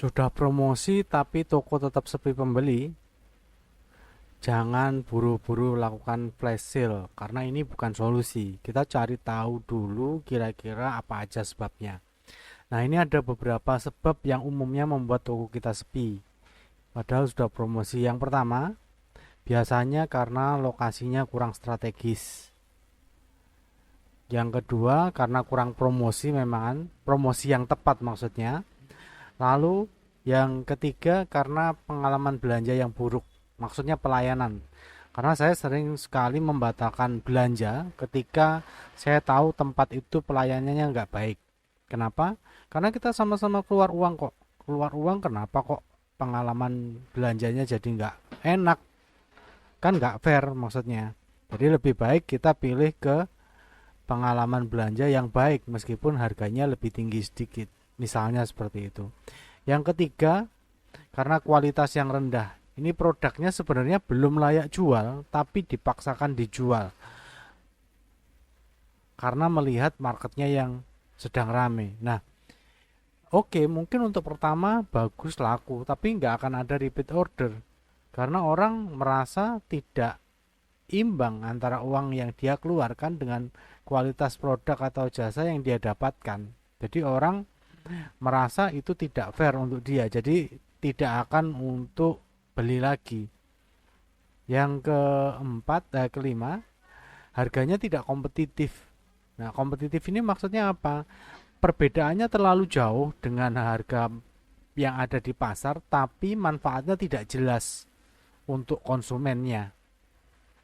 Sudah promosi tapi toko tetap sepi pembeli, jangan buru-buru lakukan flash sale karena ini bukan solusi. Kita cari tahu dulu kira-kira apa aja sebabnya. Nah, ini ada beberapa sebab yang umumnya membuat toko kita sepi. Padahal sudah promosi. Yang pertama, biasanya karena lokasinya kurang strategis. Yang kedua, karena kurang promosi memang, promosi yang tepat maksudnya. Lalu yang ketiga karena pengalaman belanja yang buruk, maksudnya pelayanan. Karena saya sering sekali membatalkan belanja ketika saya tahu tempat itu pelayanannya nggak baik. Kenapa? Karena kita sama-sama keluar uang kok. Keluar uang kenapa kok pengalaman belanjanya jadi nggak enak? Kan nggak fair maksudnya. Jadi lebih baik kita pilih ke pengalaman belanja yang baik meskipun harganya lebih tinggi sedikit. Misalnya seperti itu. Yang ketiga, karena kualitas yang rendah. Ini produknya sebenarnya belum layak jual, tapi dipaksakan dijual karena melihat marketnya yang sedang rame. Nah, oke, mungkin untuk pertama bagus laku, tapi nggak akan ada repeat order karena orang merasa tidak imbang antara uang yang dia keluarkan dengan kualitas produk atau jasa yang dia dapatkan. Jadi orang merasa itu tidak fair untuk dia, jadi tidak akan untuk beli lagi. Yang kelima, harganya tidak kompetitif. Nah, kompetitif ini maksudnya apa? Perbedaannya terlalu jauh dengan harga yang ada di pasar, tapi manfaatnya tidak jelas untuk konsumennya.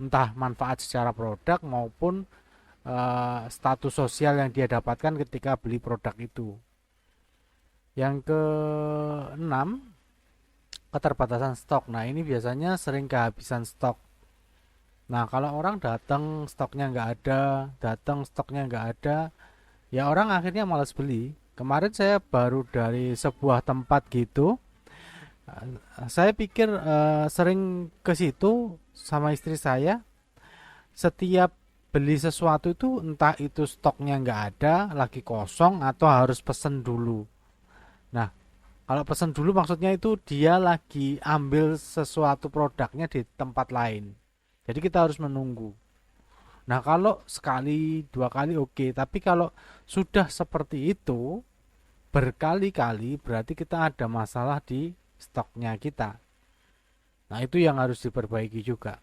Entah manfaat secara produk maupun status sosial yang dia dapatkan ketika beli produk itu. Yang keenam, keterbatasan stok. Nah, ini biasanya sering kehabisan stok. Nah, kalau orang datang stoknya nggak ada, datang stoknya nggak ada, ya orang akhirnya malas beli. Kemarin saya baru dari sebuah tempat gitu, saya pikir sering ke situ sama istri saya. Setiap beli sesuatu itu entah itu stoknya nggak ada, lagi kosong atau harus pesen dulu. Nah, kalau pesen dulu maksudnya itu dia lagi ambil sesuatu produknya di tempat lain. Jadi kita harus menunggu. Nah, kalau sekali, dua kali oke, tapi kalau sudah seperti itu berkali-kali berarti kita ada masalah di stoknya kita. Nah, itu yang harus diperbaiki juga.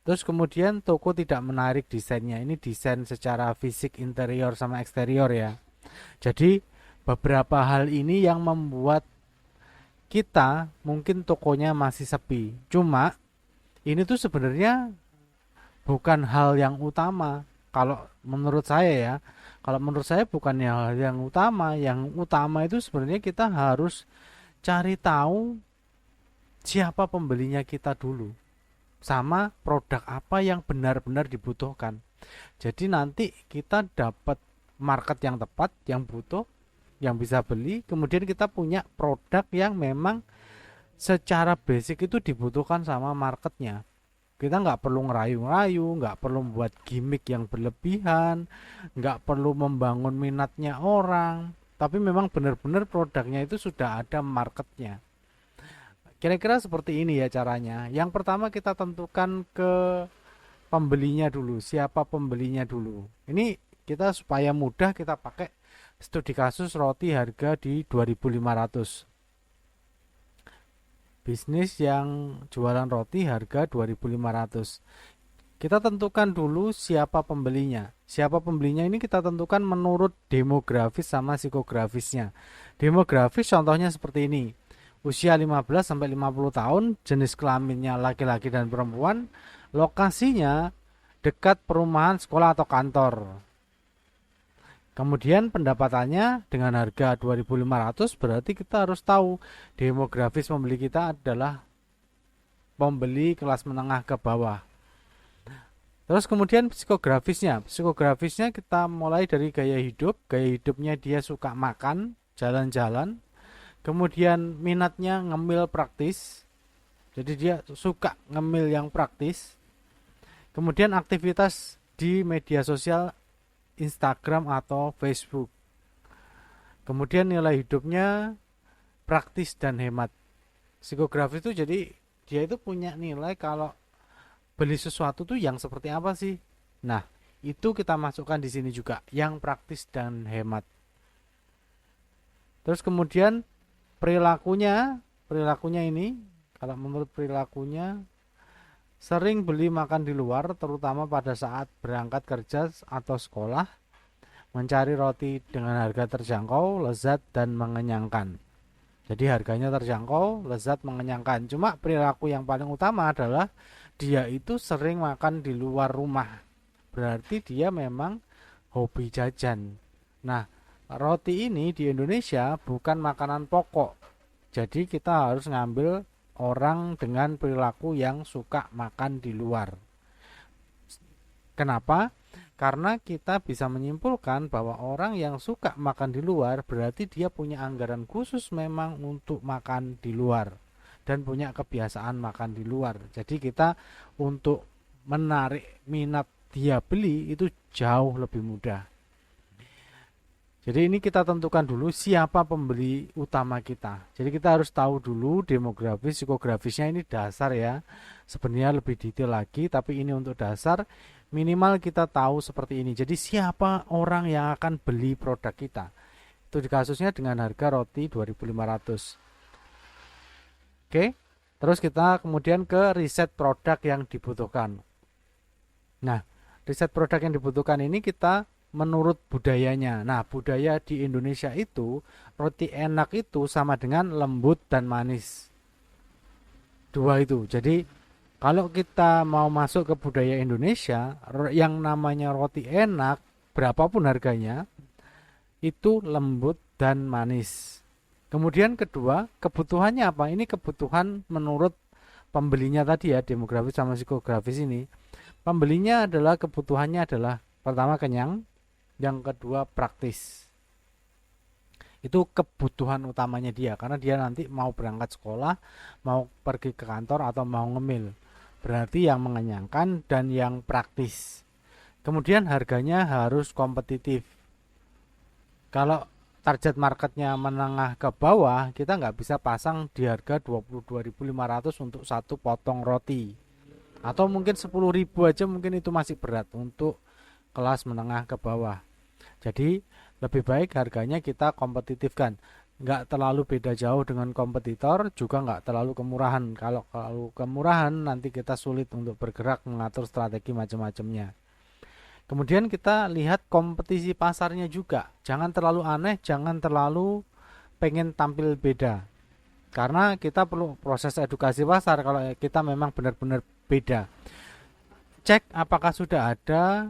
Terus kemudian toko tidak menarik desainnya. Ini desain secara fisik interior sama eksterior ya. Jadi beberapa hal ini yang membuat kita mungkin tokonya masih sepi. Cuma ini tuh sebenarnya bukan hal yang utama. Kalau menurut saya ya, kalau menurut saya bukan hal yang utama. Yang utama itu sebenarnya kita harus cari tahu siapa pembelinya kita dulu, sama produk apa yang benar-benar dibutuhkan. Jadi nanti kita dapat market yang tepat, yang butuh, yang bisa beli, kemudian kita punya produk yang memang secara basic itu dibutuhkan sama marketnya. Kita nggak perlu ngerayu-ngerayu, nggak perlu membuat gimmick yang berlebihan, nggak perlu membangun minatnya orang, tapi memang benar-benar produknya itu sudah ada marketnya. Kira-kira seperti ini ya caranya. Yang pertama kita tentukan ke pembelinya dulu, siapa pembelinya dulu. Ini kita supaya mudah kita pakai studi kasus roti harga di 2.500. Bisnis yang jualan roti harga 2.500. Kita tentukan dulu siapa pembelinya. Siapa pembelinya ini kita tentukan menurut demografis sama psikografisnya. Demografis contohnya seperti ini. Usia 15 sampai 50 tahun, jenis kelaminnya laki-laki dan perempuan, lokasinya dekat perumahan, sekolah atau kantor. Kemudian pendapatannya dengan harga 2.500 berarti kita harus tahu demografis pembeli kita adalah pembeli kelas menengah ke bawah. Terus kemudian psikografisnya. Psikografisnya kita mulai dari gaya hidup. Gaya hidupnya dia suka makan, jalan-jalan. Kemudian minatnya ngemil praktis. Jadi dia suka ngemil yang praktis. Kemudian aktivitas di media sosial Instagram atau Facebook. Kemudian nilai hidupnya praktis dan hemat. Psikografis itu jadi dia itu punya nilai kalau beli sesuatu tuh yang seperti apa sih. Nah, itu kita masukkan di sini juga, yang praktis dan hemat. Terus kemudian perilakunya ini, kalau menurut perilakunya, sering beli makan di luar, terutama pada saat berangkat kerja atau sekolah, mencari roti dengan harga terjangkau, lezat, dan mengenyangkan. Jadi harganya terjangkau, lezat, mengenyangkan. Cuma perilaku yang paling utama adalah dia itu sering makan di luar rumah. Berarti dia memang hobi jajan. Nah, roti ini di Indonesia bukan makanan pokok. Jadi kita harus ngambil orang dengan perilaku yang suka makan di luar. Kenapa? Karena kita bisa menyimpulkan bahwa orang yang suka makan di luar berarti dia punya anggaran khusus memang untuk makan di luar dan punya kebiasaan makan di luar. Jadi kita untuk menarik minat dia beli itu jauh lebih mudah. Jadi ini kita tentukan dulu siapa pembeli utama kita. Jadi kita harus tahu dulu demografis, psikografisnya ini dasar ya. Sebenarnya lebih detail lagi, tapi ini untuk dasar. Minimal kita tahu seperti ini. Jadi siapa orang yang akan beli produk kita. Itu di kasusnya dengan harga roti 2.500. Oke, terus kita kemudian ke riset produk yang dibutuhkan. Nah, riset produk yang dibutuhkan ini kita menurut budayanya. Nah, budaya di Indonesia itu roti enak itu sama dengan lembut dan manis. Dua itu. Jadi kalau kita mau masuk ke budaya Indonesia, yang namanya roti enak, berapapun harganya, itu lembut dan manis. Kemudian kedua, kebutuhannya apa? Ini kebutuhan menurut pembelinya tadi ya, demografis sama psikografis ini. Pembelinya adalah kebutuhannya adalah pertama kenyang, yang kedua praktis. Itu kebutuhan utamanya dia karena dia nanti mau berangkat sekolah, mau pergi ke kantor atau mau ngemil. Berarti yang mengenyangkan dan yang praktis. Kemudian harganya harus kompetitif. Kalau target marketnya menengah ke bawah, kita nggak bisa pasang di harga 22.500 untuk satu potong roti. Atau mungkin 10.000 aja mungkin itu masih berat untuk kelas menengah ke bawah. Jadi lebih baik harganya kita kompetitifkan. Nggak terlalu beda jauh dengan kompetitor, juga nggak terlalu kemurahan. Kalau kemurahan nanti kita sulit untuk bergerak mengatur strategi macam-macamnya. Kemudian kita lihat kompetisi pasarnya juga. Jangan terlalu aneh, jangan terlalu pengen tampil beda. Karena kita perlu proses edukasi pasar kalau kita memang benar-benar beda. Cek apakah sudah ada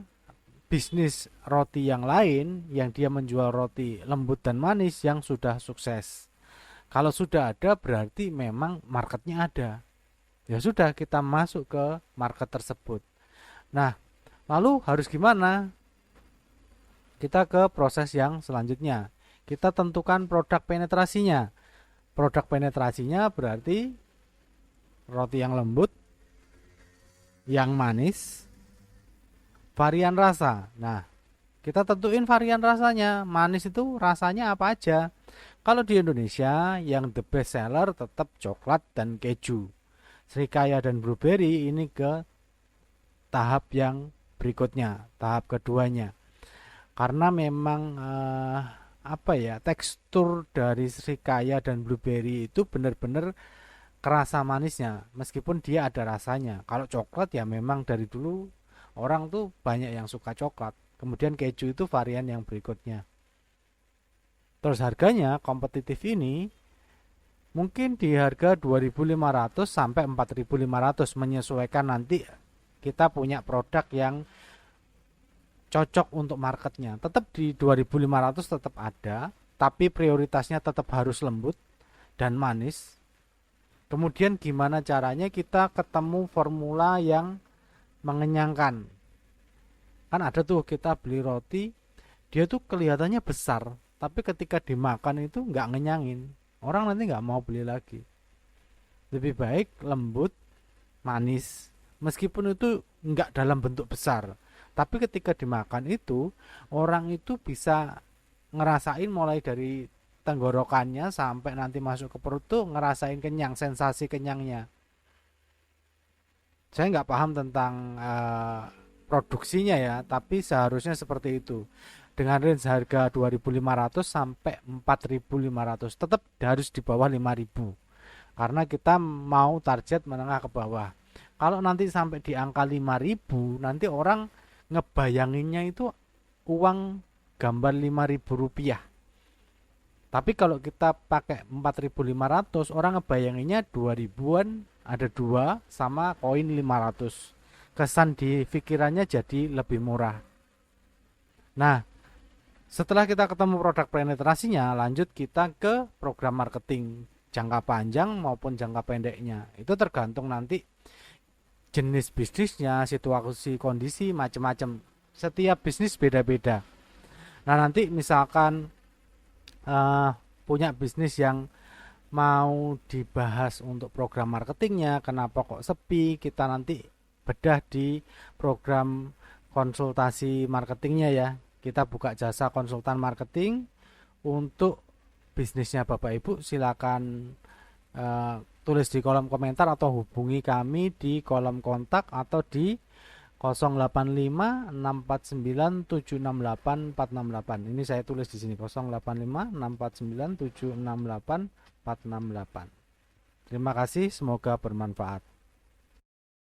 bisnis roti yang lain yang dia menjual roti lembut dan manis yang sudah sukses. Kalau sudah ada berarti memang marketnya ada. Ya sudah kita masuk ke market tersebut. Nah, lalu harus gimana? Kita ke proses yang selanjutnya. Kita tentukan produk penetrasinya. Produk penetrasinya berarti roti yang lembut, yang manis, varian rasa. Nah, kita tentuin varian rasanya. Manis itu rasanya apa aja. Kalau di Indonesia yang the best seller tetap coklat dan keju. Srikaya dan blueberry ini ke tahap yang berikutnya, tahap keduanya. Karena memang tekstur dari srikaya dan blueberry itu benar-benar kerasa manisnya, meskipun dia ada rasanya. Kalau coklat ya memang dari dulu orang tuh banyak yang suka coklat. Kemudian keju itu varian yang berikutnya. Terus harganya kompetitif ini mungkin di harga 2.500 sampai 4.500 menyesuaikan nanti kita punya produk yang cocok untuk marketnya. Tetap di 2.500 tetap ada, tapi prioritasnya tetap harus lembut dan manis. Kemudian gimana caranya kita ketemu formula yang mengenyangkan. Kan ada tuh kita beli roti, dia tuh kelihatannya besar, tapi ketika dimakan itu nggak ngenyangin. Orang nanti nggak mau beli lagi. Lebih baik lembut, manis, meskipun itu nggak dalam bentuk besar. Tapi ketika dimakan itu, orang itu bisa ngerasain mulai dari tenggorokannya sampai nanti masuk ke perut tuh ngerasain kenyang, sensasi kenyangnya. Saya nggak paham tentang produksinya ya, tapi seharusnya seperti itu. Dengan range harga 2.500 sampai 4.500, tetap harus di bawah 5.000. Karena kita mau target menengah ke bawah. Kalau nanti sampai di angka 5.000, nanti orang ngebayanginnya itu uang gambar 5.000 rupiah. Tapi kalau kita pakai 4.500, orang ngebayanginnya 2.000-an, ada dua sama koin 500. Kesan di pikirannya jadi lebih murah. Nah, setelah kita ketemu produk penetrasinya, lanjut kita ke program marketing jangka panjang maupun jangka pendeknya. Itu tergantung nanti jenis bisnisnya, situasi kondisi macam-macam. Setiap bisnis beda-beda. Nah, nanti misalkan punya bisnis yang mau dibahas untuk program marketingnya, kenapa kok sepi, kita nanti bedah di program konsultasi marketingnya ya. Kita buka jasa konsultan marketing untuk bisnisnya Bapak Ibu. Silakan tulis di kolom komentar atau hubungi kami di kolom kontak atau di 085 649 768 468. Ini saya tulis di sini 085 649 768 468. Terima kasih, semoga bermanfaat.